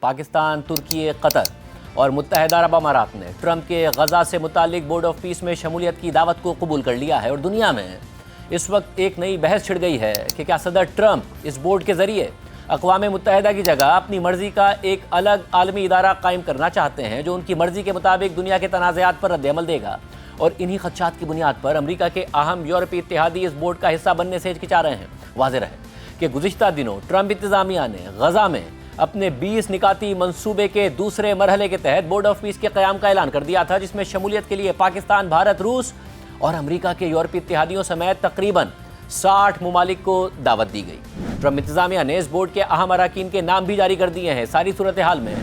पाकिस्तान, तुर्की, Qatar और मुत्तहदा अरब अमारात ने ट्रंप के गजा से मुतालिक बोर्ड ऑफ पीस में शमूलियत की दावत को कबूल कर लिया है और दुनिया में इस वक्त एक नई बहस छिड़ गई है कि क्या सदर ट्रंप इस बोर्ड के ज़रिए अक़वाम मुत्तहदा की जगह अपनी मर्ज़ी का एक अलग आलमी इदारा कायम करना चाहते हैं जो उनकी मर्ज़ी के मुताबिक दुनिया के तनाज़ात पर रद्द-ए-अमल देगा। और इन्हीं ख़दशात की बुनियाद पर अमरीका के अहम यूरोपीय इत्तेहादी इस बोर्ड का हिस्सा बनने से हिचकिचा रहे हैं। वाज़ेह है कि गुज़िश्ता दिनों ट्रंप इंतज़ामिया ने गजा में अपने 20 निकाती मंसूबे के दूसरे मरहले के तहत बोर्ड ऑफ पीस के क़याम का ऐलान कर दिया था, जिसमें शमूलियत के लिए पाकिस्तान, भारत, रूस और अमरीका के यूरोपीय इत्तेहादियों समेत तकरीबन 60 ममालिक को दावत दी गई। ट्रंप इंतज़ामिया ने इस बोर्ड के अहम अरकान के नाम भी जारी कर दिए हैं। सारी सूरत हाल में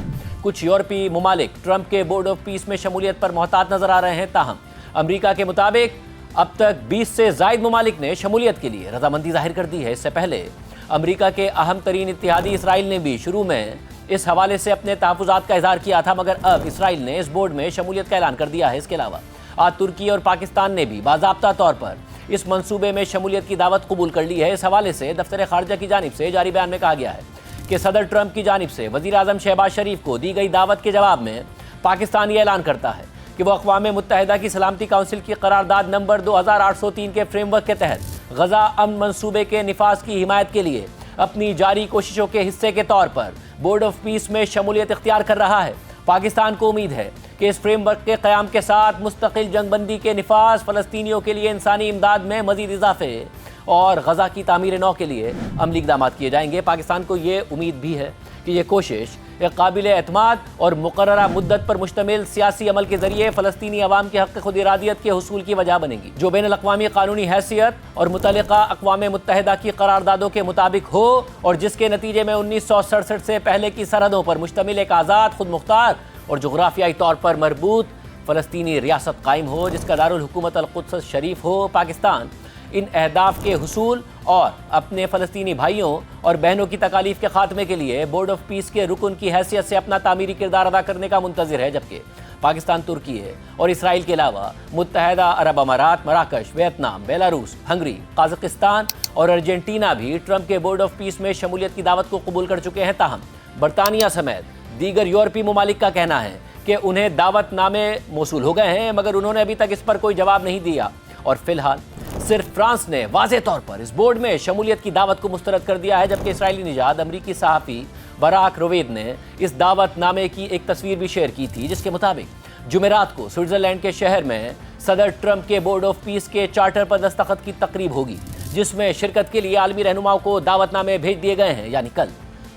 कुछ यूरोपीय ममालिक ट्रंप के बोर्ड ऑफ पीस में शमूलियत पर मोहतात नजर आ रहे हैं, ताहम अमरीका के मुताबिक अब तक 20 से ज़ायद ममालिक ने शमूलियत के लिए रजामंदी जाहिर कर दी है। इससे पहले अमरीका के अहम तरीन इत्तेहादी इसराइल ने भी शुरू में इस हवाले से अपने तहफ़्फ़ुज़ात का इज़हार किया था, मगर अब इसराइल ने इस बोर्ड में शमूलियत का ऐलान कर दिया है। इसके अलावा आज तुर्की और पाकिस्तान ने भी बाज़ाब्ता तौर पर इस मंसूबे में शमूलियत की दावत कबूल कर ली है। इस हवाले से दफ्तर ख़ारजा की जानिब से जारी बयान में कहा गया है कि सदर ट्रंप की जानिब से वज़ीर आज़म शहबाज शरीफ को दी गई दावत के जवाब में पाकिस्तान ये ऐलान करता है कि वह अक़वाम मुत्तहदा की सलामती काउंसिल की करारदाद नंबर 2803 के फ्रेमवर्क के तहत गजा अमन मंसूबे के निफाज की हिमायत के लिए अपनी जारी कोशिशों के हिस्से के तौर पर बोर्ड ऑफ पीस में शमूलियत इख्तियार कर रहा है। पाकिस्तान को उम्मीद है कि इस फ्रेमवर्क के क़याम के साथ मुस्तकिल जंगबंदी के निफाज, फ़लस्तीनियों के लिए इंसानी इमदाद में मज़ीद इजाफे और गजा की तामीर नौ के लिए अमली इक़दाम किए जाएंगे। पाकिस्तान को ये उम्मीद भी है कि ये कोशिश एक काबिल एतमाद और मुकर्ररा मुद्दत पर मुश्तमिल सियासी अमल के ज़रिए फ़लस्तीनी अवाम के हक़ खुद इरादियत के हुसूल की वजह बनेगी, जो बैनुल अक़वामी क़ानूनी हैसियत और मुतल्लिक़ा अक़वाम मुत्तहदा की करारदादों के मुताबिक हो और जिसके नतीजे में 1967 से पहले की सरहदों पर मुश्तमिल एक आज़ाद, खुद मुख्तार और जोग्राफियाई तौर पर मरबूत फ़लस्तीनी रियासत कायम हो, जिसका दारुल हुकूमत अल-कुद्स शरीफ हो। पाकिस्तान इन अहदाफ के हुसूल और अपने फ़लस्तीनी भाइयों और बहनों की तकालीफ के ख़ात्मे के लिए बोर्ड ऑफ पीस के रुकन की हैसियत से अपना तामीरी किरदार अदा करने का मुंतज़िर है, जबकि पाकिस्तान, तुर्की और इसराइल के अलावा मुत्तहदा अरब अमारात, मराकश, वियतनाम, बेलारूस, हंगरी, काज़ाकिस्तान और अर्जेंटीना भी ट्रंप के बोर्ड ऑफ पीस में शमूलियत की दावत को कबूल कर चुके हैं। ताहम बरतानिया समेत दीगर यूरोपीय ममालिक का कहना है कि उन्हें दावतनामे मौसूल हो गए हैं, मगर उन्होंने अभी तक इस पर कोई जवाब नहीं दिया और फ़िलहाल सिर्फ फ्रांस ने वाज़ेह तौर पर इस बोर्ड में शमूलियत की दावत को मुस्तरद कर दिया है, जबकि इसराइली निजात अमरीकी सहाफ़ी बराक रोवेद ने इस दावतनामे की एक तस्वीर भी शेयर की थी, जिसके मुताबिक जुमेरात को स्विट्ज़रलैंड के शहर में सदर ट्रंप के बोर्ड ऑफ पीस के चार्टर पर दस्तखत की तकरीब होगी, जिसमें शिरकत के लिए आलमी रहनुमाओं को दावतनामे भेज दिए गए हैं। यानी कल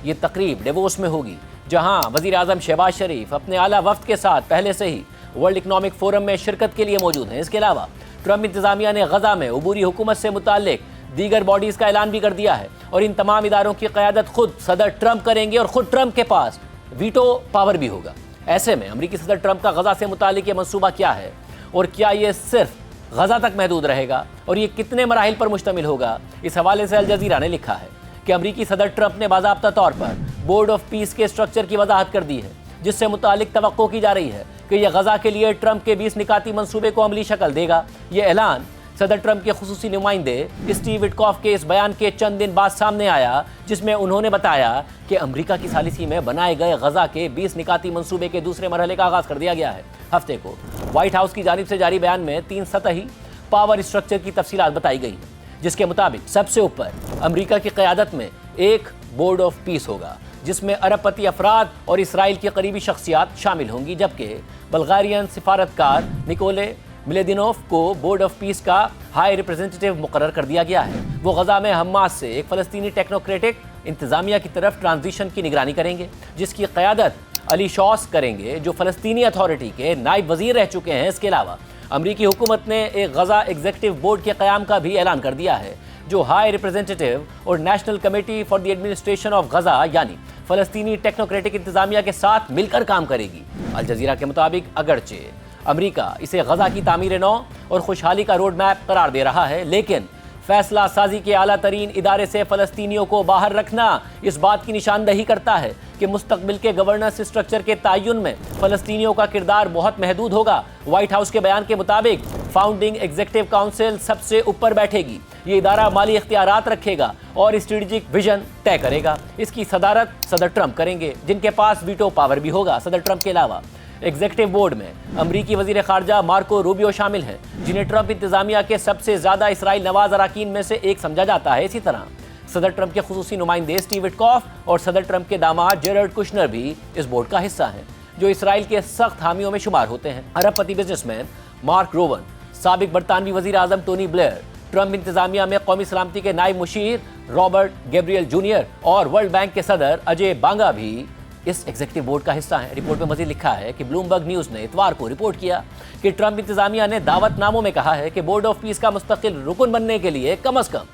ये तकरीब डेवोस में होगी, जहाँ वज़ीर आज़म शहबाज शरीफ अपने आला वफ़द के साथ पहले से ही वर्ल्ड इकनॉमिक फोरम में शिरकत के लिए मौजूद हैं। इसके अलावा ट्रंप इंतज़ामिया ने गजा में अबूरी हुकूमत से मुताल्लिक दीगर बॉडीज़ का ऐलान भी कर दिया है और इन तमाम इदारों की क़यादत खुद सदर ट्रंप करेंगे और ख़ुद ट्रंप के पास वीटो पावर भी होगा। ऐसे में अमरीकी सदर ट्रंप का गजा से मुताल्लिक ये मंसूबा क्या है और क्या ये सिर्फ गजा तक महदूद रहेगा और ये कितने मराहिल पर मुश्तमिल होगा, इस हवाले से अल जज़ीरा ने लिखा है कि अमरीकी सदर ट्रंप ने बाज़ाब्ता तौर पर बोर्ड ऑफ पीस के स्ट्रक्चर की वजाहत कर दी है, जिससे मुतालिक तवक्को की जा रही है कि यह गजा के लिए ट्रंप के 20 निकाती मंसूबे को अमली शक्ल देगा। ये ऐलान सदर ट्रंप के खुसूसी नुमाइंदे स्टीव विटकॉफ के इस बयान के चंद दिन बाद सामने आया, जिसमें उन्होंने बताया कि अमरीका की सालिसी में बनाए गए गजा के 20 निकाती मंसूबे के दूसरे मरहले का आगाज़ कर दिया गया है। हफ्ते को व्हाइट हाउस की जानिब से जारी बयान में 3 सतही पावर स्ट्रक्चर की तफसीलात बताई गई हैं, जिसके मुताबिक सबसे ऊपर अमरीका की क़यादत में एक बोर्ड ऑफ पीस होगा, जिसमें अरबपति अफराद और इसराइल की करीबी शख्सियात शामिल होंगी, जबकि बल्गारियन सिफारतकार निकोले मिलेदिनोव को बोर्ड ऑफ पीस का हाई रिप्रेजेंटेटिव मुकर्रर कर दिया गया है। वो गजा में हमास से एक फ़लस्तीनी टेक्नोक्रेटिक इंतज़ामिया की तरफ ट्रांजिशन की निगरानी करेंगे, जिसकी क़यादत अली शौस करेंगे, जो फ़लस्तीनी अथॉरिटी के नायब वज़ीर रह चुके हैं। इसके अलावा अमरीकी हुकूमत ने एक गजा एग्जीक्यूटिव बोर्ड के क़याम का भी ऐलान कर दिया है, जो हाई रिप्रेजेंटेटिव और national committee for the administration of Gaza यानी फ़लस्तीनी टेक्नोक्रेटिक इंतज़ामिया के साथ मिलकर काम करेगी। अल जज़ीरा के मुताबिक अगरचे अमरीका इसे गजा की तामीर नौ और खुशहाली का रोड मैप करार दे रहा है, लेकिन फैसला साजी के आला तरीन इदारे से फ़लस्तीनियों को बाहर रखना इस बात की निशानदही करता है कि मुस्तकबिल के गवर्नेंस स्ट्रक्चर के तयन में फ़लस्तीनियों का किरदार बहुत महदूद होगा। व्हाइट हाउस के बयान के मुताबिक फाउंडिंग एग्जीक्यूटिव काउंसिल सबसे ऊपर बैठेगी, ये इदारा माली इख्तियारात रखेगा और स्ट्रेटेजिक विजन तय करेगा। इसकी सदारत सदर ट्रंप करेंगे, जिनके पास वीटो पावर भी होगा। सदर ट्रंप के अलावा एग्जीक्यूटिव बोर्ड में अमरीकी वजीर खारजा मार्को रूबियो शामिल हैं, जिन्हें ट्रंप इंतजामिया के सबसे ज्यादा इसराइल नवाज अराकीन में से एक समझा जाता है। इसी तरह सदर ट्रंप के खुसूसी नुमाइंदे स्टीव विटकॉफ और सदर ट्रंप के दामाद जेरड कुशनर भी इस बोर्ड का हिस्सा हैं, जो इसराइल के सख्त हामियों में शुमार होते हैं। अरबपति बिजनेसमैन मार्क रोवन, साबिक बरतानवी वजीर आजम टोनी ब्लेयर, ट्रंप इंतजामिया में कौमी सलामती के नायब मुशीर रॉबर्ट गैब्रियल जूनियर और वर्ल्ड बैंक के सदर अजय बांगा भी इस एग्जीक्यूटिव बोर्ड का हिस्सा है। रिपोर्ट में मजीद लिखा है कि ब्लूमबर्ग न्यूज ने इतवार को रिपोर्ट किया कि ट्रंप इंतजामिया ने दावतनामों में कहा है कि बोर्ड ऑफ पीस का मुस्तकिल रुकन बनने के लिए कम अज कम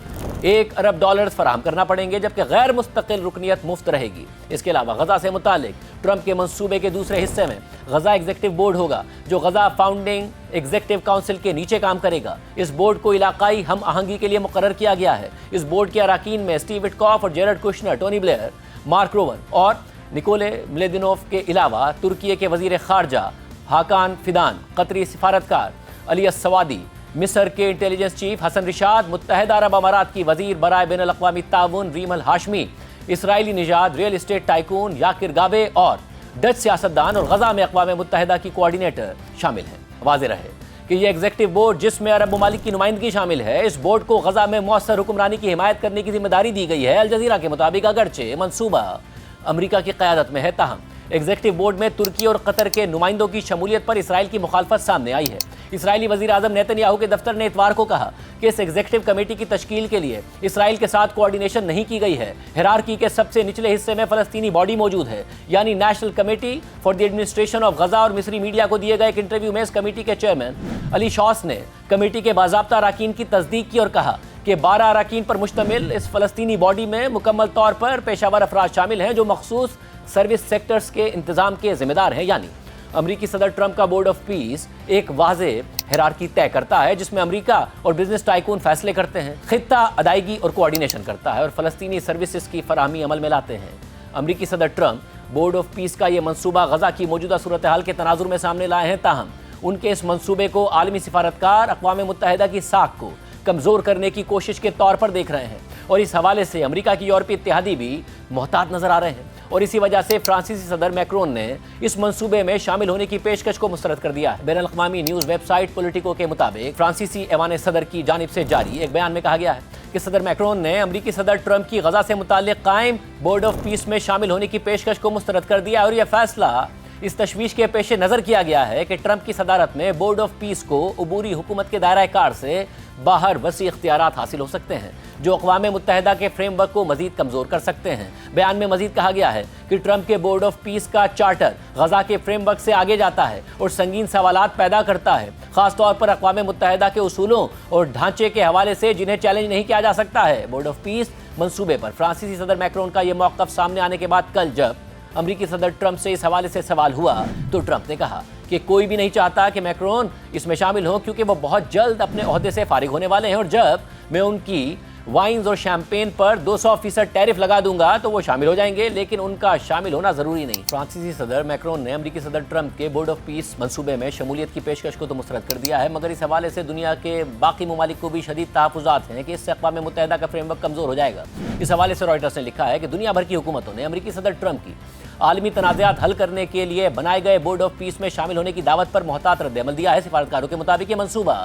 $1 अरब फराहम करना पड़ेंगे, जबकि गैर मुस्तकिल रुकनियत मुफ्त रहेगी। इसके अलावा गजा से मुतालिक ट्रंप के मंसूबे के दूसरे हिस्से में गजा एग्जीक्यूटिव बोर्ड होगा, जो गजा फाउंडिंग एग्जीक्यूटिव काउंसिल के नीचे काम करेगा। इस बोर्ड को इलाकाई हम आहंगी के लिए मुकर्रर किया गया है। इस बोर्ड के अराकीन में स्टीव विटकॉफ और Jared Kushner, Tony Blair, Mark Rowan और निकोले मिलेदिनोव के अलावा तुर्की के वजीर खारजा हाकान फिदान, कतरी सिफारतकार अली अस्सवादी, मिस्र के इंटेलिजेंस चीफ हसन रिशाद, मुत्तहदा अरब अमारात की वजीर बराए बैनुल अक़वामी ताउन रीम अल हाशमी, इसराइली निजात रियल एस्टेट टाइकून याकिर गाबे और डच सियासतदान और गजा में अक़वाम मुत्तहदा की कोऑर्डिनेटर शामिल हैं। वाज़ेह रहे कि यह एग्जीक्यूटिव बोर्ड, जिसमें अरब ममालिक की नुमाइंदगी शामिल है, इस बोर्ड को गजा में मौसर हुक्मरानी की हिमायत करने की जिम्मेदारी दी गई है। अल जज़ीरा के मुताबिक अगरचे मंसूबा अमेरिका की क़यादत में है, ताहम एग्जीक्यूटिव बोर्ड में तुर्की और कतर के नुमाइंदों की शमूलियत पर इसराइल की मुखालफत सामने आई है। इसराइली वजीर आजम नेतन्याहू के दफ्तर ने इतवार को कहा कि इस एग्जीक्यूटिव कमेटी की तश्कील के लिए इसराइल के साथ कोऑर्डिनेशन नहीं की गई है। हिरार्की के सबसे निचले हिस्से में फलस्तीनी बॉडी मौजूद है, यानी national committee for the administration of Gaza. और मिस्री मीडिया को दिए गए एक इंटरव्यू में इस कमेटी के चेयरमैन अली शौस ने कमेटी के बाज़ाब्ता अराकीन की तस्दीक की और कहा कि 12 अराकीन पर मुश्तमिल इस फलस्तीनी बॉडी में मुकम्मल तौर पर पेशावर अफराद शामिल हैं, जो मखसूस सर्विस सेक्टर्स के इंतजाम के जिम्मेदार हैं। यानी अमरीकी सदर ट्रंप का बोर्ड ऑफ पीस एक वाज़ेह हिरार्की तय करता है, जिसमें अमेरिका और बिजनेस टाइकून फैसले करते हैं, खित्ता अदायगी और कोऑर्डिनेशन करता है और फलस्तीनी सर्विसेज की फराहमी अमल में लाते हैं। अमरीकी सदर ट्रंप बोर्ड ऑफ पीस का ये मंसूबा गजा की मौजूदा सूरत हाल के तनाजुर में सामने लाए हैं, ताहम उनके इस मंसूबे को आलमी सिफारतकार अक़वाम मुत्तहदा की साख को कमज़ोर करने की कोशिश के तौर पर देख रहे हैं। और इस हवाले से अमेरिका की यूरोपीय इत्तेहादी भी मोहतात नजर आ रहे हैं और इसी वजह से फ्रांसीसी सदर मैक्रोन ने इस मंसूबे में शामिल होने की पेशकश को मुस्तरद कर दिया है। बैनुल अक़वामी न्यूज़ वेबसाइट पोलिटिको के मुताबिक फ्रांसीसी ऐवान सदर की जानिब से जारी एक बयान में कहा गया है कि सदर मैक्रोन ने अमरीकी सदर ट्रंप की गजा से मुताल्लिक कायम बोर्ड ऑफ पीस में शामिल होने की पेशकश को मुस्तरद कर दिया और यह फैसला इस तशवीश के पेश नज़र किया गया है कि ट्रंप की सदारत में बोर्ड ऑफ पीस को अबूरी हुकूमत के दायरा कार से बाहर वसी इख्तियारात हासिल हो सकते हैं, जो अक़वाम मुत्तहदा के फ्रेमवर्क को मजीद कमज़ोर कर सकते हैं। बयान में मजीद कहा गया है कि ट्रंप के बोर्ड ऑफ पीस का चार्टर गजा के फ्रेमवर्क से आगे जाता है और संगीन सवालात पैदा करता है, ख़ासतौर पर अक़वाम मुत्तहदा के उसूलों और ढांचे के हवाले से, जिन्हें चैलेंज नहीं किया जा सकता है। बोर्ड ऑफ पीस मंसूबे पर फ्रांसीसी सदर मैक्रोन का यह मौक़िफ़ सामने आने के बाद कल जब अमरीकी सदर ट्रंप से इस हवाले से सवाल हुआ तो ट्रंप ने कहा कि कोई भी नहीं चाहता कि मैक्रोन इसमें शामिल हो, क्योंकि वो बहुत जल्द अपने ओहदे से फारिग होने वाले हैं और जब मैं उनकी वाइन्स और शैम्पेन पर 200% टैरिफ लगा दूंगा तो वो शामिल हो जाएंगे, लेकिन उनका शामिल होना ज़रूरी नहीं। फ्रांसीसी सदर मैक्रोन ने अमरीकी सदर ट्रंप के बोर्ड ऑफ पीस मंसूबे में शमूलियत की पेशकश को तो मुस्तरद कर दिया है, मगर इस हवाले से दुनिया के बाकी ममालिक को भी शदीद तहफ़्फ़ुज़ात हैं कि इससे अक़वाम मुत्तहदा का फ्रेमवर्क कमज़ोर हो जाएगा। इस हवाले से रॉयटर्स ने लिखा है कि दुनिया भर की हुकूमतों ने अमरीकी सदर ट्रंप की आलमी तनाज़ात हल करने के लिए बनाए गए बोर्ड ऑफ पीस में शामिल होने की दावत पर मोहतात रद्द-ए-अमल दिया है। सिफारतकारों के मुताबिक ये मंसूबा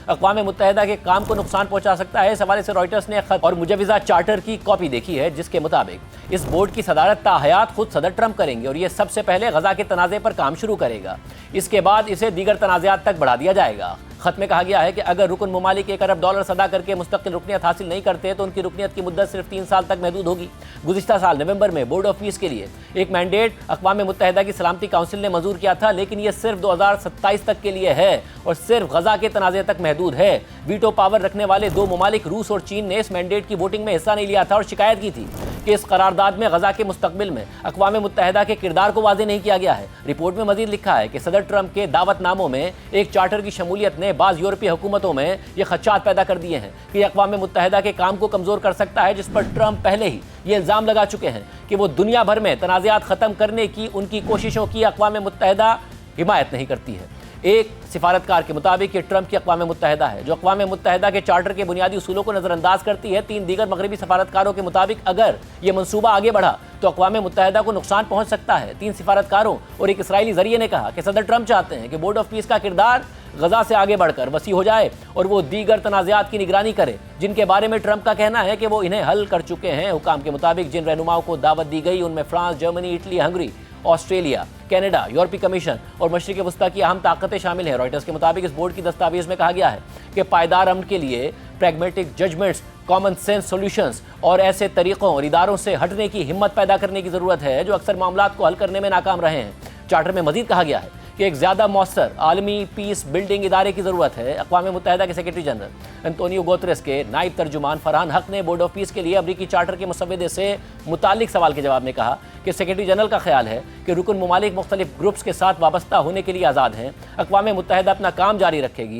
अक़वाम मुत्तहदा के काम को नुकसान पहुंचा सकता है। इस हवाले से रॉयटर्स ने खत और मुजव्विज़ा चार्टर की कॉपी देखी है, जिसके मुताबिक इस बोर्ड की सदारत ताहयात खुद सदर ट्रंप करेंगे और ये सबसे पहले गजा के तनाज़े पर काम शुरू करेगा। इसके बाद इसे दीगर तनाज़ात तक बढ़ा दिया जाएगा। खत में कहा गया है कि अगर रुकन ममालिक $1 अरब अदा करके मुस्तकिल रुकनियत हासिल नहीं करते तो उनकी रुकनियत की मुद्दत सिर्फ 3 साल तक महदूद होगी। गुज़िश्ता साल नवंबर में बोर्ड ऑफ पीस के लिए एक मैंडेट अक़वाम मुत्तहदा की सलामती काउंसिल ने मंजूर किया था, लेकिन यह सिर्फ 2027 तक के लिए है और सिर्फ गजा के तनाज़े तक महदूद है। वीटो पावर रखने वाले 2 ममालिक रूस और चीन ने इस मैंडेट की वोटिंग में हिस्सा नहीं लिया था और शिकायत की थी कि इस करारदाद में गजा के मुस्तकबिल में अक़वाम मुत्तहदा के किरदार को वाज़ेह नहीं किया गया है। रिपोर्ट में मजीद लिखा है कि सदर ट्रंप के दावतनामों में एक चार्टर की शमूलियत ने बाज़ यूरोपीय हुकूमतों में ये खदशात पैदा कर दिए हैं कि अक़वाम मुत्तहदा के काम को कमज़ोर कर सकता है, जिस पर ट्रंप पहले ही ये इल्ज़ाम लगा चुके हैं कि वो दुनिया भर में तनाज़ात ख़त्म करने की उनकी कोशिशों की अक़वाम मुत्तहदा हिमायत नहीं करती है। ایک سفارتکار کے مطابق یہ ٹرمپ کی اقوام متحدہ ہے جو اقوام متحدہ کے چارٹر کے بنیادی اصولوں کو نظر انداز کرتی ہے۔ 3 دیگر مغربی سفارتکاروں کے مطابق اگر یہ منصوبہ آگے بڑھا تو اقوام متحدہ کو نقصان پہنچ سکتا ہے۔ 3 سفارتکاروں اور ایک اسرائیلی ذریعے نے کہا کہ صدر ٹرمپ چاہتے ہیں کہ بورڈ آف پیس کا کردار غزہ سے آگے بڑھ کر وسیع ہو جائے اور وہ دیگر تنازعات کی نگرانی کرے جن کے بارے میں ٹرمپ کا کہنا ہے کہ وہ انہیں حل کر چکے ہیں۔ حکام کے مطابق جن رہنماؤں کو دعوت دی گئی ان میں France, Germany, Italy, Hungary, Australia, Canada, یورپی کمیشن اور مشرق وسطیٰ کی اہم طاقتیں شامل ہیں۔ رائٹرز کے مطابق اس بورڈ کی دستاویز میں کہا گیا ہے کہ پائیدار امن کے لیے pragmatic judgements, common sense solutions اور ایسے طریقوں اور اداروں سے ہٹنے کی ہمت پیدا کرنے کی ضرورت ہے جو اکثر معاملات کو حل کرنے میں ناکام رہے ہیں۔ چارٹر میں مزید کہا گیا ہے کہ ایک زیادہ مؤثر عالمی پیس بلڈنگ ادارے کی ضرورت ہے۔ اقوام متحدہ کے سیکرٹری جنرل انتونیو گوتریس کے نائب ترجمان فرحان حق نے بورڈ آف پیس کے لیے امریکی چارٹر کے مسودے سے متعلق سوال کے جواب میں کہا کہ سیکرٹری جنرل کا خیال ہے کہ رکن ممالک مختلف گروپس کے ساتھ وابستہ ہونے کے لیے آزاد ہیں۔ اقوام متحدہ اپنا کام جاری رکھے گی